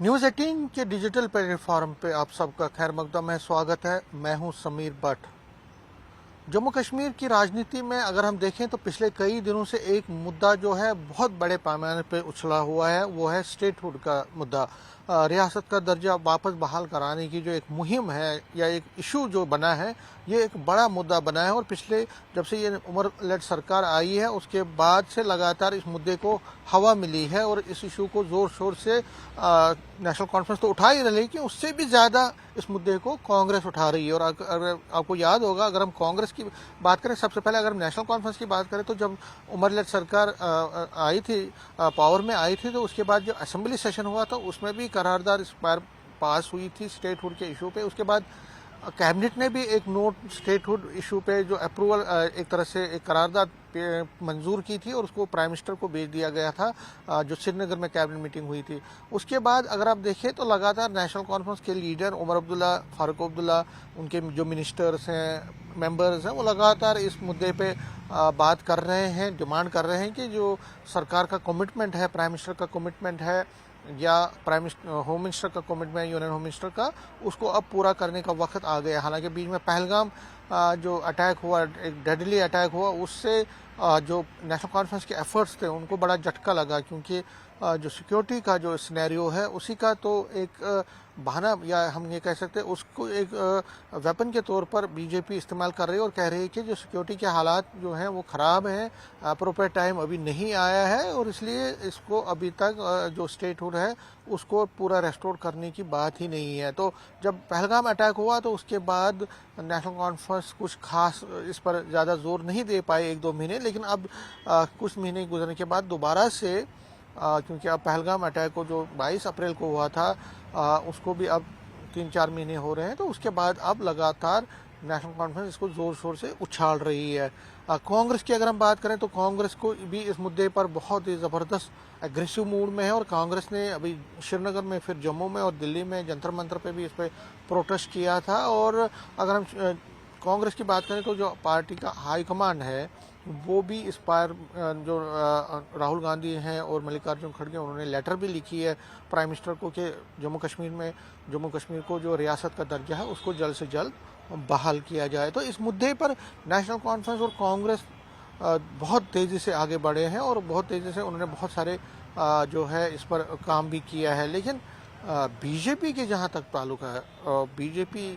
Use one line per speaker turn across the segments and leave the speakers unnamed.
News 18 के digital platform पे आप सबका खैर मकदम है, स्वागत है। मैं हूं समीर भट्ट। जम्मू कश्मीर की राजनीति में अगर हम देखें तो पिछले कई दिनों से एक मुद्दा जो है बहुत बड़े पैमाने पे उछला हुआ है, वो है स्टेटहुड का मुद्दा। रियासत का दर्जा वापस बहाल कराने की जो एक मुहिम है या एक इशू जो बना है, ये एक बड़ा मुद्दा बना है। और पिछले जब से ये उमर लेड सरकार आई है उसके बाद से लगातार इस मुद्दे को हवा मिली है और इस इशू को जोर शोर से नेशनल कॉन्फ्रेंस तो उठा ही रही, लेकिन उससे भी ज़्यादा इस मुद्दे को कांग्रेस उठा रही है। और अगर आपको याद होगा, अगर हम कांग्रेस की बात करें, सबसे पहले अगर हम नेशनल कॉन्फ्रेंस की बात करें तो जब उमर लेड सरकार आई थी, पावर में आई थी, तो उसके बाद जो असेंबली सेशन हुआ था उसमें भी करारदाद इस बार पास हुई थी स्टेटहुड के इशू पे। उसके बाद कैबिनेट ने भी एक नोट स्टेटहुड इशू पे जो अप्रूवल एक तरह से एक करारदाद मंजूर की थी और उसको प्राइम मिनिस्टर को भेज दिया गया था, जो श्रीनगर में कैबिनेट मीटिंग हुई थी। उसके बाद अगर आप देखें तो लगातार नेशनल कॉन्फ्रेंस के लीडर उमर अब्दुल्ला, फारूक अब्दुल्ला, उनके जो मिनिस्टर्स हैं, मेंबर्स हैं, वो लगातार इस मुद्दे पे बात कर रहे हैं, डिमांड कर रहे हैं कि जो सरकार का कमिटमेंट है, प्राइम मिनिस्टर का कमिटमेंट है या प्राइम मिनिस्टर होम मिनिस्टर का कमिटमेंट, यूनियन होम मिनिस्टर का, उसको अब पूरा करने का वक्त आ गया। हालांकि बीच में पहलगाम जो अटैक हुआ, एक डेडली अटैक हुआ, उससे जो नेशनल कॉन्फ्रेंस के एफर्ट्स थे उनको बड़ा झटका लगा, क्योंकि जो सिक्योरिटी का जो सिनेरियो है उसी का तो एक बहाना या हम ये कह सकते हैं उसको एक वेपन के तौर पर बीजेपी इस्तेमाल कर रही है और कह रही है कि जो सिक्योरिटी के हालात जो हैं वो ख़राब हैं, अप्रोप्रिएट टाइम अभी नहीं आया है और इसलिए इसको अभी तक जो स्टेटहुड है उसको पूरा रेस्टोर करने की बात ही नहीं है। तो जब पहलगाम अटैक हुआ तो उसके बाद नेशनल कॉन्फ्रेंस कुछ खास इस पर ज़्यादा जोर नहीं दे पाए 1-2 महीने, लेकिन अब कुछ महीने गुजरने के बाद दोबारा से क्योंकि अब पहलगाम अटैक को जो 22 अप्रैल को हुआ था उसको भी अब 3-4 महीने हो रहे हैं, तो उसके बाद अब लगातार नेशनल कॉन्फ्रेंस इसको ज़ोर शोर से उछाल रही है। कांग्रेस की अगर हम बात करें तो कांग्रेस को भी इस मुद्दे पर बहुत ही ज़बरदस्त एग्रेसिव मूड में है और कांग्रेस ने अभी श्रीनगर में, फिर जम्मू में और दिल्ली में जंतर मंतर पे भी इस पर प्रोटेस्ट किया था। और अगर हम कांग्रेस की बात करें तो जो पार्टी का हाई कमांड है वो भी इस बार जो राहुल गांधी हैं और मल्लिकार्जुन खड़गे, उन्होंने लेटर भी लिखी है प्राइम मिनिस्टर को कि जम्मू कश्मीर को जो रियासत का दर्जा है उसको जल्द से जल्द बहाल किया जाए। तो इस मुद्दे पर नेशनल कॉन्फ्रेंस और कांग्रेस बहुत तेज़ी से आगे बढ़े हैं और बहुत तेज़ी से उन्होंने बहुत सारे जो है इस पर काम भी किया है। लेकिन बीजेपी के जहाँ तक ताल्लुक है, बीजेपी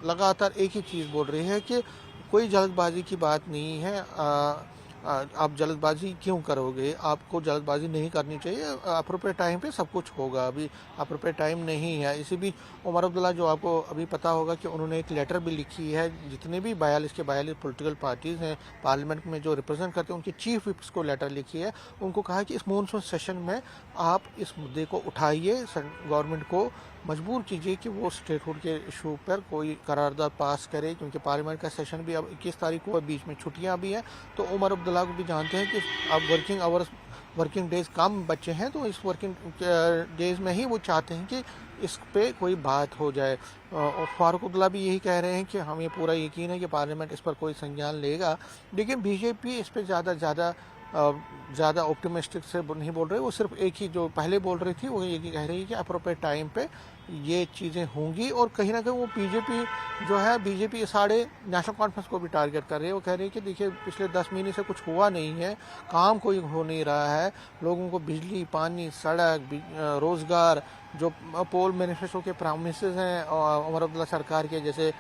लगातार एक ही चीज़ बोल रही है कि कोई जल्दबाजी की बात नहीं है। आप जल्दबाजी क्यों करोगे, आपको जल्दबाजी नहीं करनी चाहिए, अप्रोप्रिएट टाइम पे सब कुछ होगा, अभी अप्रोप्रिएट टाइम नहीं है। इसी बीच उमर अब्दुल्ला, जो आपको अभी पता होगा कि उन्होंने एक लेटर भी लिखी है, जितने भी 42 के 42 पॉलिटिकल पार्टीज़ हैं पार्लियामेंट में जो रिप्रेजेंट करते हैं, उनकी चीफ विप्स को लेटर लिखी है। उनको कहा है कि इस मॉनसून सेशन में आप इस मुद्दे को उठाइए, गवर्नमेंट को मजबूर कीजिए कि वो स्टेटहुड के इशू पर कोई करारदाद पास करे, क्योंकि पार्लियामेंट का सेशन भी अब 21 तारीख को, बीच में छुट्टियां भी हैं। तो उमर अब्दुल्ला को भी जानते हैं कि अब वर्किंग डेज कम बचे हैं, तो इस वर्किंग डेज में ही वो चाहते हैं कि इस पे कोई बात हो जाए। और फारूक अब्दुल्ला भी यही कह रहे हैं कि हमें पूरा यकीन है कि पार्लियामेंट इस पर कोई संज्ञान लेगा। लेकिन बीजेपी इस पर ज़्यादा ऑप्टिमिस्टिक से नहीं बोल रहे, वो सिर्फ एक ही जो पहले बोल रही थी वो ये कह रही है कि अप्रोप्रिएट टाइम पे ये चीज़ें होंगी। और कहीं ना कहीं वो बीजेपी साढ़े नेशनल कॉन्फ्रेंस को भी टारगेट कर रही है। वो कह रही है कि देखिए, पिछले 10 महीने से कुछ हुआ नहीं है, काम कोई हो नहीं रहा है, लोगों को बिजली, पानी, सड़क, रोज़गार, जो पोल मैनिफेस्टो के प्रामिस हैं उमर अब्दुल्ला सरकार के, जैसे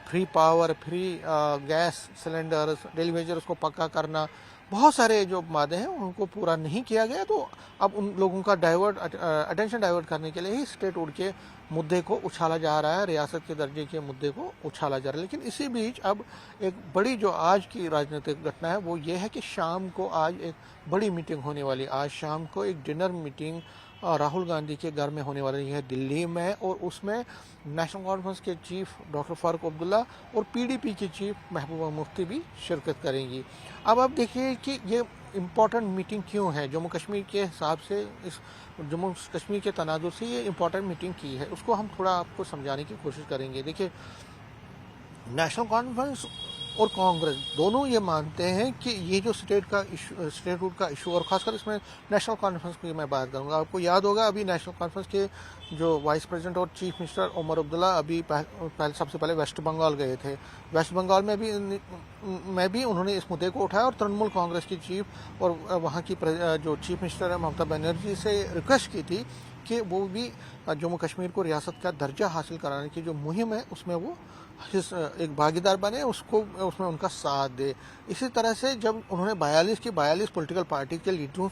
free power, free gas cylinder, daily Vaser उसको पक्का करना, बहुत सारे जो वादे हैं उनको पूरा नहीं किया गया। तो अब उन लोगों का अटेंशन डाइवर्ट करने के लिए ही स्टेटहुड के मुद्दे को उछाला जा रहा है, रियासत के दर्जे के मुद्दे को उछाला जा रहा है। लेकिन इसी बीच अब एक बड़ी जो आज की राजनीतिक घटना है वो ये है कि शाम को आज एक बड़ी मीटिंग होने वाली। आज शाम को एक डिनर मीटिंग राहुल गांधी के घर में होने वाली है दिल्ली में, और उसमें नेशनल कॉन्फ्रेंस के चीफ डॉक्टर फारूक अब्दुल्ला और पीडीपी की चीफ महबूबा मुफ्ती भी शिरकत करेंगी। अब आप देखिए कि ये इम्पॉर्टेंट मीटिंग क्यों है। जम्मू कश्मीर के हिसाब से, इस जम्मू कश्मीर के तनाजुर से ये इम्पॉर्टेंट मीटिंग की है, उसको हम थोड़ा आपको समझाने की कोशिश करेंगे। देखिए, नेशनल कॉन्फ्रेंस और कांग्रेस दोनों ये मानते हैं कि ये जो स्टेटहुड का इशू, और खासकर इसमें नेशनल कॉन्फ्रेंस की मैं बात करूंगा। आपको याद होगा अभी नेशनल कॉन्फ्रेंस के जो वाइस प्रेसिडेंट और चीफ मिनिस्टर उमर अब्दुल्ला अभी सबसे पहले वेस्ट बंगाल गए थे। वेस्ट बंगाल में भी उन्होंने इस मुद्दे को उठाया और तृणमूल कांग्रेस की चीफ और वहाँ की जो चीफ मिनिस्टर है ममता बनर्जी से रिक्वेस्ट की थी कि वो भी जम्मू कश्मीर को रियासत का दर्जा हासिल कराने की जो मुहिम है उसमें वो एक भागीदार बने, उसमें उनका साथ दे। इसी तरह से जब उन्होंने 42 पॉलिटिकल पार्टी के लीडरों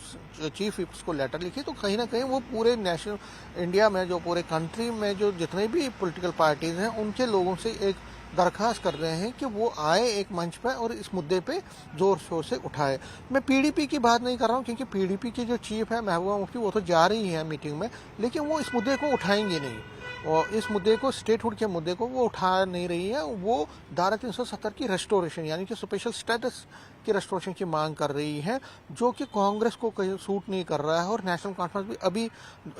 चीफ विप्स को लेटर लिखी तो कहीं ना कहीं वो पूरे नेशनल इंडिया में जो पूरे कंट्री में जो जितने भी पॉलिटिकल पार्टीज हैं उनके लोगों से एक दरख्वास्त कर रहे हैं कि वो आए एक मंच पर और इस मुद्दे पे जोर शोर से उठाए। मैं पीडीपी की बात नहीं कर रहा हूँ क्योंकि पीडीपी की जो चीफ है महबूबा मुफ्ती वो तो जा रही है मीटिंग में, लेकिन वो इस मुद्दे को उठाएंगे नहीं और इस मुद्दे को स्टेटहुड के मुद्दे को वो उठा नहीं रही है। वो धारा 370 की रेस्टोरेशन यानी कि स्पेशल स्टेटस की रेस्टोरेशन की मांग कर रही है जो कि कांग्रेस को कहीं सूट नहीं कर रहा है और नेशनल कॉन्फ्रेंस भी अभी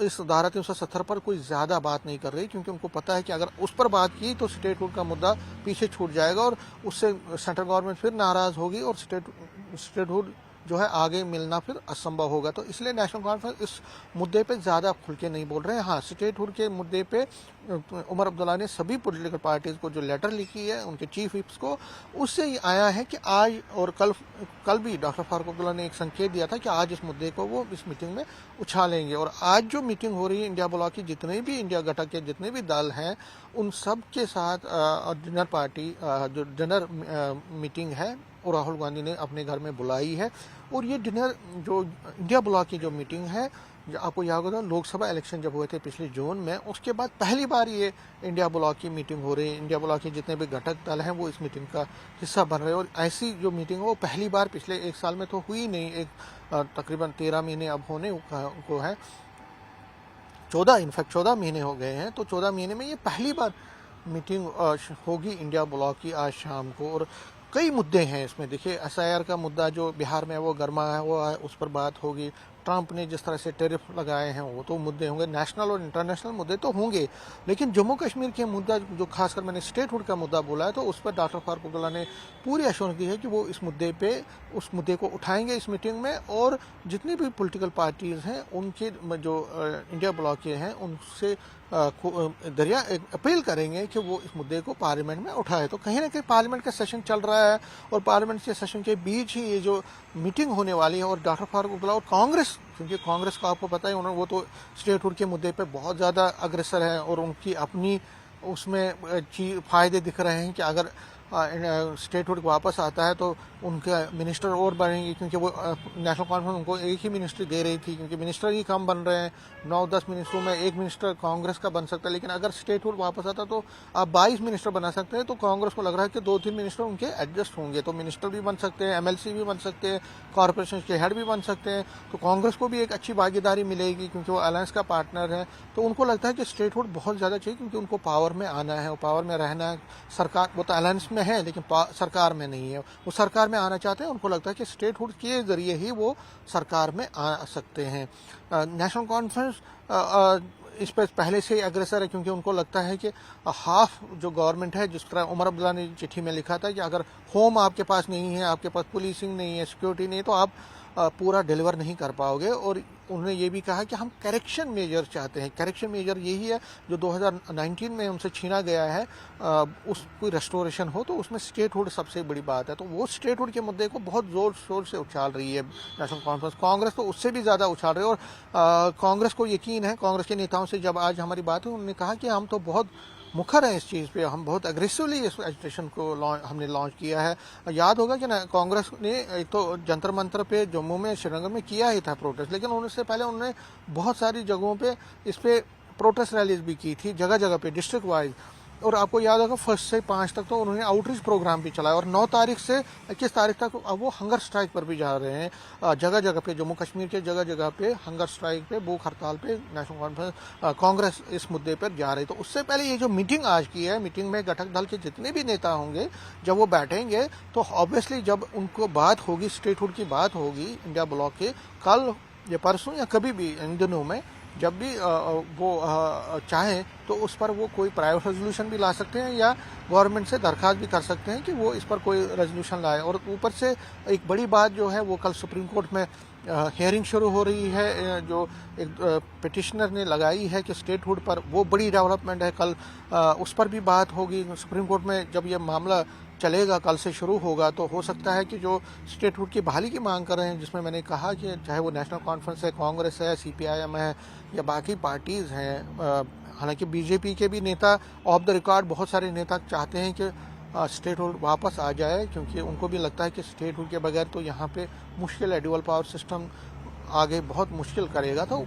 इस धारा 370 पर कोई ज्यादा बात नहीं कर रही क्योंकि उनको पता है कि अगर उस पर बात की तो स्टेटहुड का मुद्दा पीछे छूट जाएगा और उससे सेंट्रल गवर्नमेंट फिर नाराज होगी और स्टेटहुड जो है आगे मिलना फिर असंभव होगा। तो इसलिए नेशनल कॉन्फ्रेंस इस मुद्दे पे ज़्यादा खुल के नहीं बोल रहे हैं। हाँ, स्टेटहुड के मुद्दे पे उमर अब्दुल्ला ने सभी पॉलिटिकल पार्टीज को जो लेटर लिखी है उनके चीफ विप्स को, उससे ये आया है कि आज और कल भी डॉक्टर फारूक अब्दुल्ला ने एक संकेत दिया था कि आज इस मुद्दे को वो इस मीटिंग में उछालेंगे। और आज जो मीटिंग हो रही है इंडिया ब्लॉक की जितने भी इंडिया गठक के जितने भी दल हैं उन सब के साथ डिनर मीटिंग है और राहुल गांधी ने अपने घर में बुलाई है। और ये डिनर जो इंडिया ब्लॉक की जो मीटिंग है, आपको याद होगा लोकसभा इलेक्शन जब हुए थे पिछले जून में, उसके बाद पहली बार ये इंडिया ब्लॉक की मीटिंग हो रही है। इंडिया ब्लॉक के जितने भी घटक दल हैं वो इस मीटिंग का हिस्सा बन रहे हैं और ऐसी जो मीटिंग है वो पहली बार पिछले एक साल में तो हुई नहीं। तकरीबन 13 महीने अब होने को है, 14 महीने हो गए हैं। तो 14 महीने में ये पहली बार मीटिंग होगी इंडिया ब्लॉक की आज शाम को। और कई मुद्दे हैं इसमें। देखिए SIR का मुद्दा जो बिहार में वो गर्मा है वो उस पर बात होगी। ट्रंप ने जिस तरह से टैरिफ लगाए हैं वो तो मुद्दे होंगे, नेशनल और इंटरनेशनल मुद्दे तो होंगे, लेकिन जम्मू कश्मीर के मुद्दा जो खासकर मैंने स्टेटहुड का मुद्दा बोला है तो उस पर डॉक्टर फारूक अब्दुल्ला ने पूरी एश्योरेंस दी है कि वो उस मुद्दे को उठाएंगे इस मीटिंग में। और जितनी भी पॉलिटिकल पार्टीज हैं उनके जो इंडिया ब्लॉक के हैं उनसे अपील करेंगे कि वो इस मुद्दे को पार्लियामेंट में उठाए। तो कहीं ना कहीं पार्लियामेंट का सेशन चल रहा है और पार्लियामेंट के सेशन के बीच ही ये जो मीटिंग होने वाली है। और डॉक्टर फारूक अब्दुल्ला और कांग्रेस, क्योंकि कांग्रेस का आपको पता है वो तो स्टेटहुड के मुद्दे पे बहुत ज़्यादा अग्रसर है और उनकी अपनी उसमें फायदे दिख रहे हैं कि अगर स्टेटहुड वापस आता है तो उनके मिनिस्टर और बढ़ेंगे क्योंकि वो नेशनल कॉन्फ्रेंस उनको एक ही मिनिस्ट्री दे रही थी क्योंकि मिनिस्टर ही कम बन रहे हैं। 9-10 मिनिस्टरों में एक मिनिस्टर कांग्रेस का बन सकता है, लेकिन अगर स्टेटहुड वापस आता तो आप 22 मिनिस्टर बना सकते हैं। तो कांग्रेस को लग रहा है कि 2-3 मिनिस्टर उनके एडजस्ट होंगे, तो मिनिस्टर भी बन सकते हैं, MLC भी बन सकते हैं, कॉरपोरेशन के हेड भी बन सकते हैं। तो कांग्रेस को भी एक अच्छी भागीदारी मिलेगी क्योंकि वो अलायंस का पार्टनर है। तो उनको लगता है कि स्टेटहुड बहुत ज़्यादा चाहिए क्योंकि उनको पावर में आना है और पावर में रहना है। सरकार वो तो अलायंस में है लेकिन सरकार में नहीं है, वो सरकार में आना चाहते हैं। उनको लगता है कि स्टेटहुड के जरिए ही वो सरकार में आ सकते हैं। नेशनल कॉन्फ्रेंस इस पर पहले से ही अग्रसर है क्योंकि उनको लगता है कि हाफ जो गवर्नमेंट है, जिस तरह उमर अब्दुल्ला ने चिट्ठी में लिखा था कि अगर होम आपके पास नहीं है, आपके पास पुलिसिंग नहीं है, सिक्योरिटी नहीं है, तो आप पूरा डिलीवर नहीं कर पाओगे। और उन्होंने ये भी कहा कि हम करेक्शन मेजर चाहते हैं। करेक्शन मेजर यही है जो 2019 में उनसे छीना गया है, उस कोई रेस्टोरेशन हो तो उसमें स्टेटहुड सबसे बड़ी बात है। तो वो स्टेटहुड के मुद्दे को बहुत जोर शोर से उछाल रही है नेशनल कॉन्फ्रेंस। कांग्रेस तो उससे भी ज़्यादा उछाल रही है और कांग्रेस को यकीन है, कांग्रेस के नेताओं से जब आज हमारी बात हुई उन्होंने कहा कि हम तो बहुत मुखर है इस चीज़ पे, हम बहुत एग्रेसिवली इस एजिटेशन को हमने लॉन्च किया है। याद होगा कि ना कांग्रेस ने एक तो जंतर मंतर पे जम्मू में श्रीनगर में किया ही था प्रोटेस्ट, लेकिन उससे पहले उन्होंने बहुत सारी जगहों पे इस पे प्रोटेस्ट रैलीज भी की थी जगह जगह पे डिस्ट्रिक्ट वाइज। और आपको याद होगा 1 से 5 तक तो उन्होंने आउटरीच प्रोग्राम भी चलाया और 9 तारीख से 21 तारीख तक अब वो हंगर स्ट्राइक पर भी जा रहे हैं। जगह जगह पे जम्मू कश्मीर के जगह जगह पे हंगर स्ट्राइक पे, भूख हड़ताल पे नेशनल कॉन्फ्रेंस कांग्रेस इस मुद्दे पर जा रही। तो उससे पहले ये जो मीटिंग आज की है, मीटिंग में घटक दल के जितने भी नेता होंगे जब वो बैठेंगे तो ऑब्वियसली जब उनको बात होगी, स्टेटहुड की बात होगी इंडिया ब्लॉक के, कल या परसों या कभी भी इन दिनों में, जब भी वो चाहें तो उस पर वो कोई प्राइवेट रेजोल्यूशन भी ला सकते हैं या गवर्नमेंट से दरख्वास्त भी कर सकते हैं कि वो इस पर कोई रेजोल्यूशन लाए। और ऊपर से एक बड़ी बात जो है वो कल सुप्रीम कोर्ट में हियरिंग शुरू हो रही है, जो एक पिटिशनर ने लगाई है कि स्टेटहुड पर, वो बड़ी डेवलपमेंट है। कल उस पर भी बात होगी सुप्रीम कोर्ट में। जब ये मामला चलेगा, कल से शुरू होगा, तो हो सकता है कि जो स्टेटहुड की बहाली की मांग कर रहे हैं, जिसमें मैंने कहा कि चाहे वो नेशनल कॉन्फ्रेंस है, कांग्रेस है, CPIM है या बाकी पार्टीज़ हैं, हालांकि बीजेपी के भी नेता ऑफ द रिकॉर्ड बहुत सारे नेता चाहते हैं कि स्टेटहुड वापस आ जाए, क्योंकि उनको भी लगता है कि स्टेटहुड के बगैर तो यहाँ पे मुश्किल है, ड्यूअल पावर सिस्टम आगे बहुत मुश्किल करेगा। तो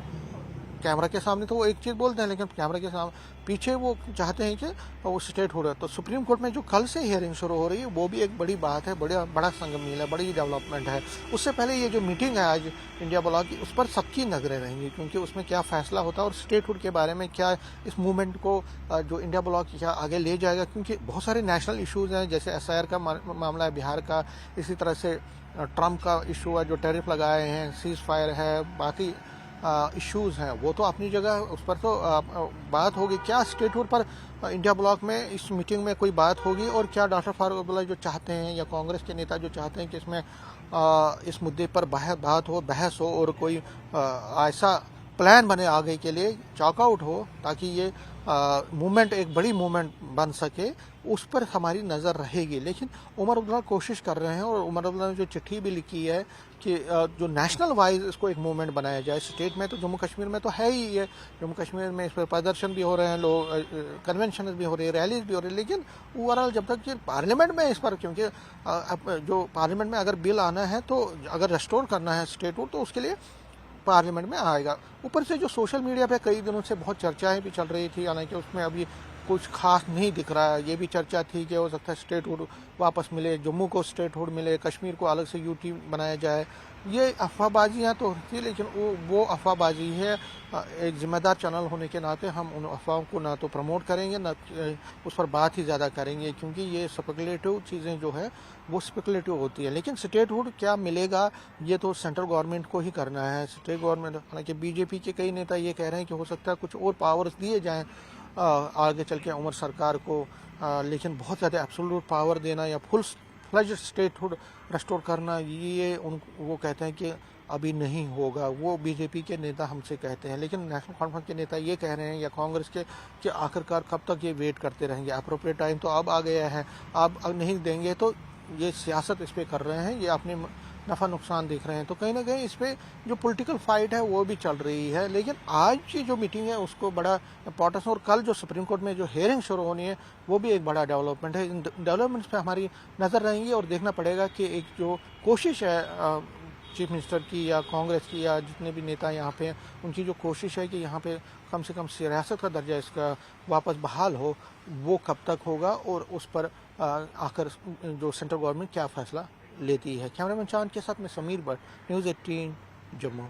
कैमरा के सामने तो वो एक चीज़ बोलते हैं, लेकिन कैमरा के सामने पीछे वो चाहते हैं कि वो स्टेटहुड है। तो सुप्रीम कोर्ट में जो कल से हियरिंग शुरू हो रही है वो भी एक बड़ी बात है, बड़ा संगमील है, बड़ी डेवलपमेंट है। उससे पहले ये जो मीटिंग है आज इंडिया ब्लॉक की, उस पर सबकी नजरें रहेंगी, क्योंकि उसमें क्या फैसला होता है और स्टेटहुड के बारे में क्या इस मूवमेंट को जो इंडिया ब्लॉक क्या आगे ले जाएगा। क्योंकि बहुत सारे नेशनल इशूज़ हैं, जैसे SIR का मामला है बिहार का, इसी तरह से ट्रम्प का इशू है, जो टैरिफ लगाए हैं, सीज फायर है, बाकी इश्यूज़ हैं, वो तो अपनी जगह, उस पर तो बात होगी। क्या स्टेटहुड पर इंडिया ब्लॉक में इस मीटिंग में कोई बात होगी, और क्या डॉक्टर फारूक अब्दुल्ला जो चाहते हैं या कांग्रेस के नेता जो चाहते हैं कि इसमें इस मुद्दे पर बात हो, बहस हो और कोई ऐसा प्लान बने आगे के लिए, चॉकआउट हो, ताकि ये मूवमेंट एक बड़ी मूवमेंट बन सके, उस पर हमारी नज़र रहेगी। लेकिन उमर अब्दुल्ला कोशिश कर रहे हैं, और उमर अब्दुल्ला ने जो चिट्ठी भी लिखी है कि जो नेशनल वाइज इसको एक मूवमेंट बनाया जाए। स्टेट में तो जम्मू कश्मीर में तो है ही है, जम्मू कश्मीर में इस पर प्रदर्शन भी हो रहे हैं, लोग कन्वेंशन भी हो रही है, रैलीज भी हो रही है, लेकिन ओवरऑल जब तक कि पार्लियामेंट में इस पर, क्योंकि जो पार्लियामेंट में अगर बिल आना है, तो अगर रेस्टोर करना है स्टेटहुड, तो उसके लिए पार्लियामेंट में आएगा। ऊपर से जो सोशल मीडिया पे कई दिनों से बहुत चर्चाएं भी चल रही थी, हालांकि उसमें अभी कुछ खास नहीं दिख रहा है। ये भी चर्चा थी कि हो सकता है स्टेटहुड वापस मिले, जम्मू को स्टेटहुड मिले, कश्मीर को अलग से UT बनाया जाए। ये अफवाहबाजियाँ तो थी, लेकिन वो अफवाहबाजी है। एक जिम्मेदार चैनल होने के नाते हम उन अफवाहों को ना तो प्रमोट करेंगे, ना उस पर बात ही ज़्यादा करेंगे, क्योंकि ये स्पेकुलेटिव चीज़ें जो है वो स्पेकुलेटिव होती है। लेकिन स्टेटहुड क्या मिलेगा, ये तो सेंट्रल गवर्नमेंट को ही करना है। स्टेट गवर्नमेंट, हालांकि BJP के कई नेता ये कह रहे हैं कि हो सकता है कुछ और पावर्स दिए जाएँ आगे चल के उमर सरकार को, लेकिन बहुत ज़्यादा एब्सोल्यूट पावर देना या फुल फ्लेज्ड स्टेटहुड रेस्टोर करना, ये वो कहते हैं कि अभी नहीं होगा। वो BJP के नेता हमसे कहते हैं, लेकिन नेशनल कॉन्फ्रेंस के नेता ये कह रहे हैं, या कांग्रेस के, कि आखिरकार कब तक ये वेट करते रहेंगे। अप्रोप्रिएट टाइम तो अब आ गया है, अब नहीं देंगे तो ये सियासत इस पर कर रहे हैं, ये अपने नफ़ा नुकसान देख रहे हैं। तो कहीं ना कहीं इस पर जो पॉलिटिकल फाइट है वो भी चल रही है। लेकिन आज की जो मीटिंग है उसको बड़ा इंपॉर्टेंस, और कल जो सुप्रीम कोर्ट में जो हियरिंग शुरू होनी है वो भी एक बड़ा डेवलपमेंट है। इन डेवलपमेंट्स पे हमारी नज़र रहेंगी, और देखना पड़ेगा कि एक जो कोशिश है चीफ मिनिस्टर की या कांग्रेस की या जितने भी नेता यहाँ पे, उनकी जो कोशिश है कि यहाँ पे कम से कम सियासत का दर्जा इसका वापस बहाल हो, वो कब तक होगा, और उस पर आकर जो सेंट्रल गवर्नमेंट क्या फैसला लेती है। कैमरामैन चांद के साथ मैं समीर भट्ट, न्यूज़ 18 जम्मू।